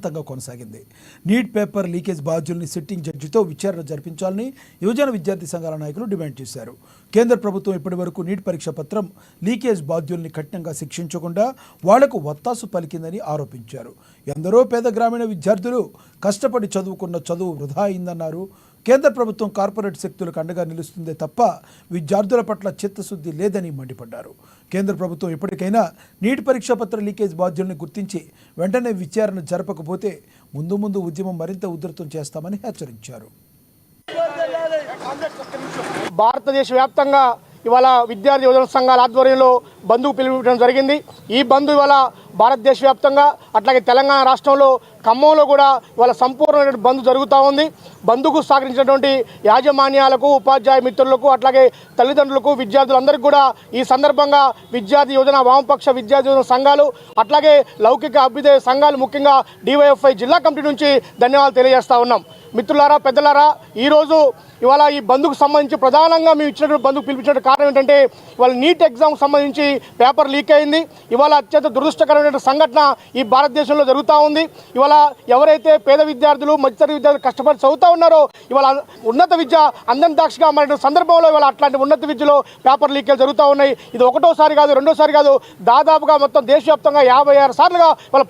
ప్రశాంతంగా కొనసాగింది. Neat paper leakage బాధ్యుల్ని sitting జడ్జితో విచారణ జరిపించాలని యువజన విద్యార్థి సంఘాల నాయకులు డిమాండ్ చేశారు. కేంద్ర ప్రభుత్వం ఇప్పటివరకు నీట్ పరీక్ష పత్రం లీకేజ్ బాధ్యుల్ని కఠినంగా శిక్షించకుండా వాళ్లకు వత్తాసు పలికిందని ఆరోపించారు. ఎందరో పేద గ్రామీణ విద్యార్థులు కష్టపడి చదువుకున్న చదువు వృధా అయిందన్నారు. కేంద్ర ప్రభుత్వం కార్పొరేట్ శక్తులకు అండగా నిలుస్తుందే తప్ప విద్యార్థుల పట్ల చిత్తశుద్ధి లేదని మండిపడ్డారు. కేంద్ర ప్రభుత్వం ఇప్పటికైనా నీట్ పరీక్షా పత్ర లీకేజ్ బాధ్యుల్ని గుర్తించి వెంటనే విచారణ జరపకపోతే ముందు ఉద్యమం మరింత ఉధృతం చేస్తామని హెచ్చరించారు. భారతదేశ వ్యాప్తంగా ఇవాళ విద్యార్థి యువజన సంఘాల ఆధ్వర్యంలో బంద్కు పిలుపునివ్వడం జరిగింది. ఈ బంద్ ఇవాళ భారతదేశ వ్యాప్తంగా అట్లాగే తెలంగాణ రాష్ట్రంలో ఖమ్మంలో కూడా ఇవాళ సంపూర్ణమైన బంద్ జరుగుతూ ఉంది. బంద్కు సహకరించినటువంటి యాజమాన్యాలకు, ఉపాధ్యాయ మిత్రులకు, అట్లాగే తల్లిదండ్రులకు, విద్యార్థులందరికీ కూడా ఈ సందర్భంగా విద్యార్థి యువజన, వామపక్ష విద్యార్థి యువజన సంఘాలు, అట్లాగే లౌకిక అభ్యుదయ సంఘాలు, ముఖ్యంగా డివైఎఫ్ఐ జిల్లా కమిటీ నుంచి ధన్యవాదాలు తెలియజేస్తా ఉన్నాం. మిత్రులారా, పెద్దలారా, ఈరోజు ఇవాళ ఈ బంద్కు సంబంధించి ప్రధానంగా మేము ఇచ్చినటువంటి బంద్కు పిలిపించిన కారణం ఏంటంటే ఇవాళ నీట్ ఎగ్జామ్కి సంబంధించి పేపర్ లీక్ అయింది. ఇవాళ అత్యంత దురదృష్టకరమైన సంఘటన ఈ భారతదేశంలో జరుగుతూ ఉంది. ఇవాళ ఎవరైతే పేద విద్యార్థులు, మధ్యతరగతి విద్యార్థులు కష్టపడి చదువుతూ ఉన్నారో ఇవాళ ఉన్నత విద్య అందం దాక్షిగా మారిన సందర్భంలో ఇవాళ అట్లాంటి ఉన్నత విద్యలో పేపర్ లీకేలు జరుగుతూ ఉన్నాయి. ఇది ఒకటోసారి కాదు, రెండోసారి కాదు, దాదాపుగా మొత్తం దేశవ్యాప్తంగా 56 సార్లుగా ఇవాళ